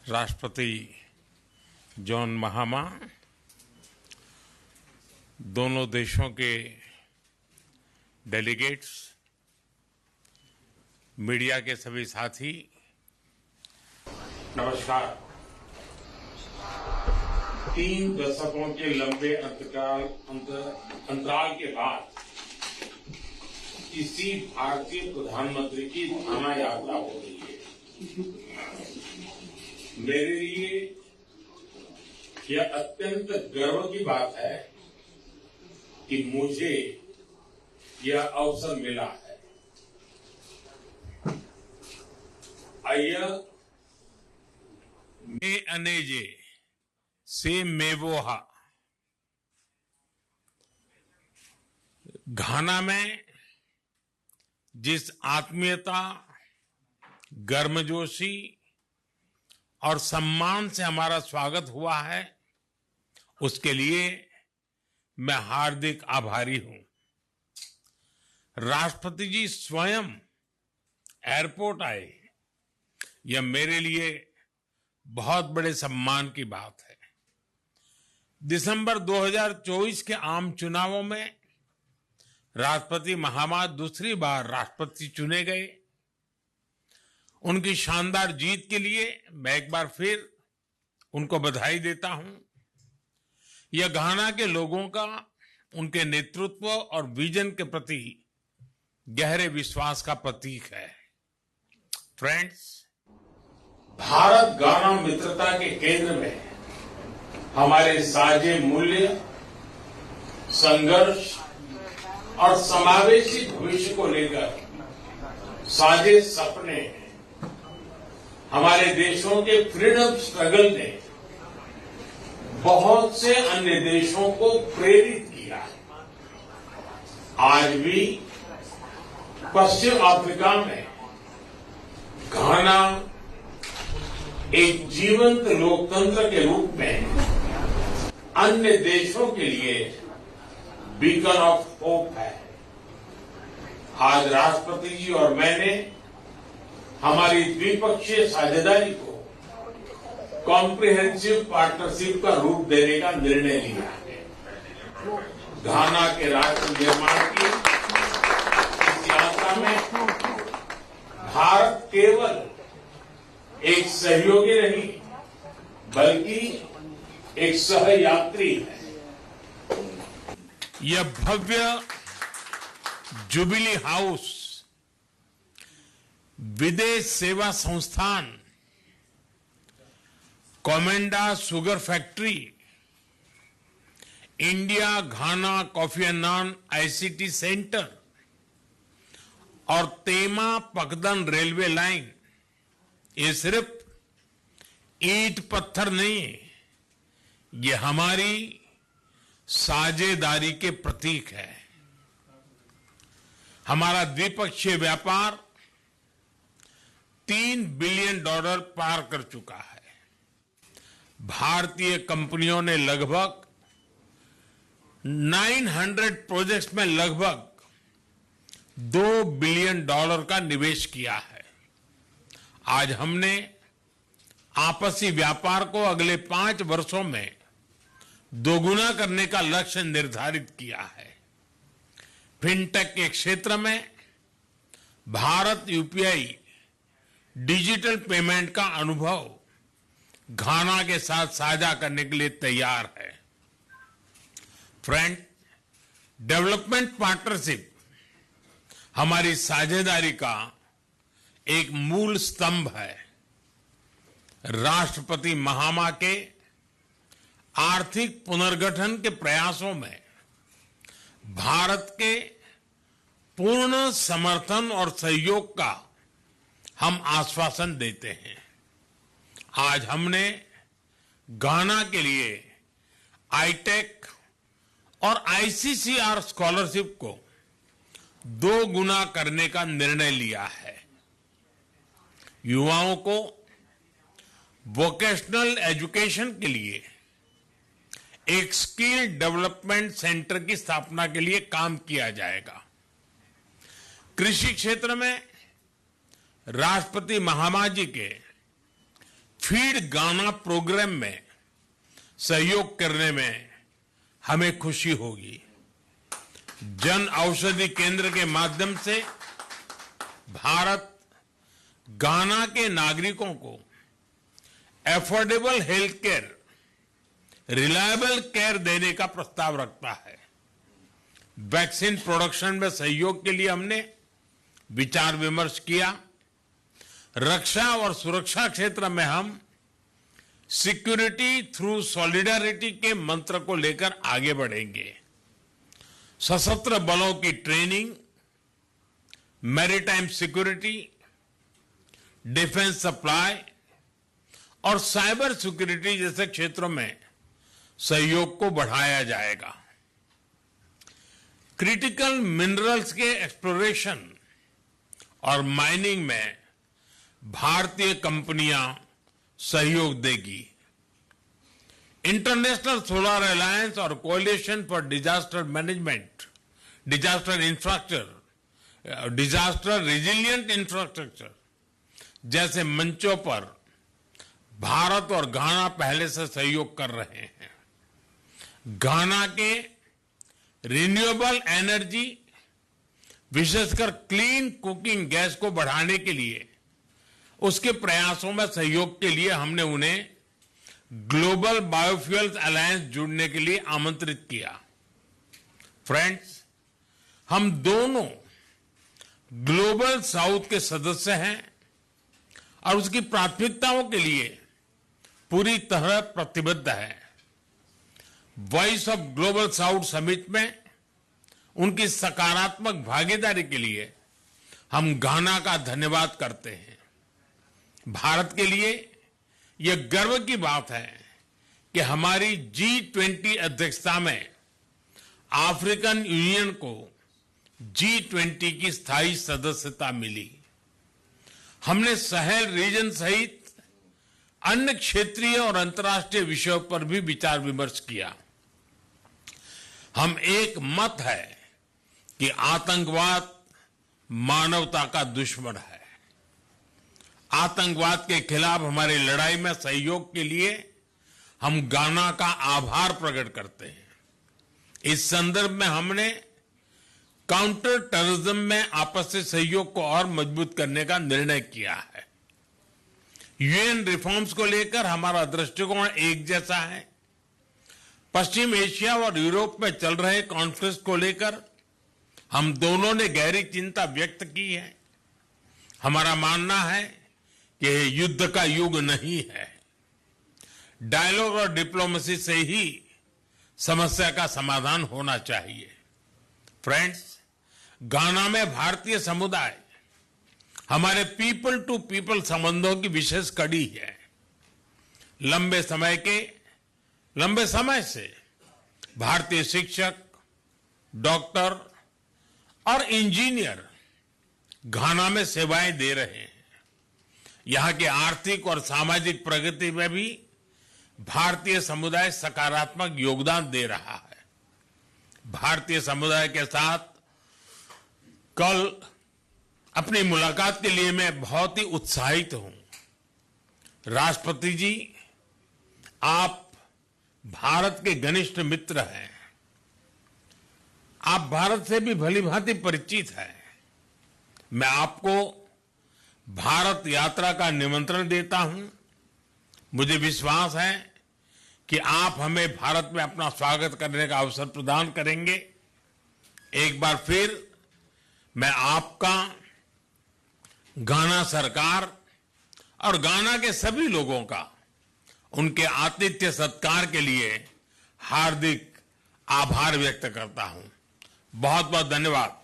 राष्ट्रपति जॉन महामा, दोनों देशों के डेलीगेट्स, मीडिया के सभी साथी, नमस्कार। 3 दशकों के लंबे अंतराल के बाद किसी भारतीय प्रधानमंत्री की घाना यात्रा हो रही है। मेरे लिए यह अत्यंत गर्व की बात है कि मुझे यह अवसर मिला है। अय्य मे अनेजे से मेवोहा, घाना में जिस आत्मीयता, गर्मजोशी और सम्मान से हमारा स्वागत हुआ है, उसके लिए मैं हार्दिक आभारी हूं। राष्ट्रपति जी स्वयं एयरपोर्ट आए, यह मेरे लिए बहुत बड़े सम्मान की बात है। दिसंबर 2024 के आम चुनावों में राष्ट्रपति महामा दूसरी बार राष्ट्रपति चुने गए। उनकी शानदार जीत के लिए मैं एक बार फिर उनको बधाई देता हूं। यह घाना के लोगों का उनके नेतृत्व और विजन के प्रति गहरे विश्वास का प्रतीक है। फ्रेंड्स, भारत घाना मित्रता के केंद्र में हमारे साझे मूल्य, संघर्ष और समावेशी भविष्य को लेकर साझे सपने हैं। हमारे देशों के फ्रीडम स्ट्रगल ने बहुत से अन्य देशों को प्रेरित किया है। आज भी पश्चिम अफ्रीका में घाना एक जीवंत लोकतंत्र के रूप में अन्य देशों के लिए बीकन ऑफ होप है। आज राष्ट्रपति जी और मैंने हमारी द्विपक्षीय साझेदारी को कॉम्प्रिहेंसिव पार्टनरशिप का रूप देने का निर्णय लिया है। घाना के राष्ट्र निर्माण की इस यात्रा में भारत केवल एक सहयोगी नहीं, बल्कि एक सहयात्री है। यह भव्य जुबिली हाउस विदेश सेवा संस्थान, Komenda sugar factory, India Ghana coffee and non ICT centre और तेमा पकदन रेलवे लाइन, ये सिर्फ ईंट पत्थर नहीं है, ये हमारी साझेदारी के प्रतीक है। हमारा द्विपक्षीय व्यापार $3 बिलियन पार कर चुका है। भारतीय कंपनियों ने लगभग 900 प्रोजेक्ट्स में लगभग $2 बिलियन का निवेश किया है। आज हमने आपसी व्यापार को अगले 5 वर्षों में दोगुना करने का लक्ष्य निर्धारित किया है। फिनटेक के क्षेत्र में भारत यूपीआई डिजिटल पेमेंट का अनुभव घाना के साथ साझा करने के लिए तैयार है। फ्रेंड, डेवलपमेंट पार्टनरशिप हमारी साझेदारी का एक मूल स्तंभ है। राष्ट्रपति महामा के आर्थिक पुनर्गठन के प्रयासों में भारत के पूर्ण समर्थन और सहयोग का हम आश्वासन देते हैं। आज हमने घाना के लिए आईटेक और आईसीसीआर स्कॉलरशिप को 2 गुना करने का निर्णय लिया है। युवाओं को वोकेशनल एजुकेशन के लिए एक स्किल डेवलपमेंट सेंटर की स्थापना के लिए काम किया जाएगा। कृषि क्षेत्र में राष्ट्रपति महामा जी के फीड गाना प्रोग्राम में सहयोग करने में हमें खुशी होगी। जन औषधि केंद्र के माध्यम से भारत गाना के नागरिकों को affordable health care, reliable care देने का प्रस्ताव रखता है। वैक्सीन प्रोडक्शन में सहयोग के लिए हमने विचार विमर्श किया। रक्षा और सुरक्षा क्षेत्र में हम सिक्योरिटी थ्रू सॉलिडारिटी के मंत्र को लेकर आगे बढ़ेंगे। सशस्त्र बलों की training, maritime security, defence supply और साइबर सिक्योरिटी जैसे क्षेत्रों में सहयोग को बढ़ाया जाएगा। क्रिटिकल मिनरल्स के एक्सप्लोरेशन और माइनिंग में भारतीय कंपनियां सहयोग देगी। इंटरनेशनल सोलर अलायंस और coalition for disaster management, disaster infrastructure, disaster resilient infrastructure जैसे मंचों पर भारत और घाना पहले से सहयोग कर रहे हैं। घाना के रिन्यूएबल एनर्जी, विशेषकर क्लीन कुकिंग गैस को बढ़ाने के लिए उसके प्रयासों में सहयोग के लिए हमने उन्हें ग्लोबल बायोफ्यूल्स अलायंस जुड़ने के लिए आमंत्रित किया। फ्रेंड्स, हम दोनों ग्लोबल साउथ के सदस्य हैं और उसकी प्राथमिकताओं के लिए पूरी तरह प्रतिबद्ध है। Voice of global south summit में उनकी सकारात्मक भागीदारी के लिए हम घाना का धन्यवाद करते हैं। भारत के लिए यह गर्व की बात है कि हमारी G20 अध्यक्षता में अफ्रीकन यूनियन को G20 की स्थायी सदस्यता मिली। हमने साहेल रीजन सहित अन्य क्षेत्रीय और अंतर्राष्ट्रीय विषयों पर भी विचार विमर्श किया। हम एक मत है कि आतंकवाद मानवता का दुश्मन है। आतंकवाद के खिलाफ हमारी लड़ाई में सहयोग के लिए हम घाना का आभार प्रकट करते हैं। इस संदर्भ में हमने काउंटर टेररिज्म में आपसी सहयोग को और मजबूत करने का निर्णय किया है। यूएन रिफॉर्म्स को लेकर हमारा दृष्टिकोण एक जैसा है। पश्चिम एशिया और यूरोप में चल रहे कॉन्फ्लिक्ट को लेकर हम दोनों ने गहरी चिंता व्यक्त की है। हमारा मानना है कि यह युद्ध का युग नहीं है। डायलॉग और डिप्लोमेसी से ही समस्या का समाधान होना चाहिए। फ्रेंड्स, घाना में भारतीय समुदाय हमारे पीपल टू पीपल संबंधों की विशेष कड़ी है। लंबे समय से भारतीय शिक्षक, डॉक्टर और इंजीनियर घाना में सेवाएं दे रहे हैं। यहां की आर्थिक और सामाजिक प्रगति में भी भारतीय समुदाय सकारात्मक योगदान दे रहा है। भारतीय समुदाय के साथ कल अपनी मुलाकात के लिए मैं बहुत ही उत्साहित हूं। राष्ट्रपति जी, आप भारत के घनिष्ठ मित्र हैं। आप भारत से भी भलीभांति परिचित हैं। मैं आपको भारत यात्रा का निमंत्रण देता हूं। मुझे विश्वास है कि आप हमें भारत में अपना स्वागत करने का अवसर प्रदान करेंगे। एक बार फिर मैं आपका, घाना सरकार और घाना के सभी लोगों का उनके आतिथ्य सत्कार के लिए हार्दिक आभार व्यक्त करता हूं। बहुत बहुत धन्यवाद।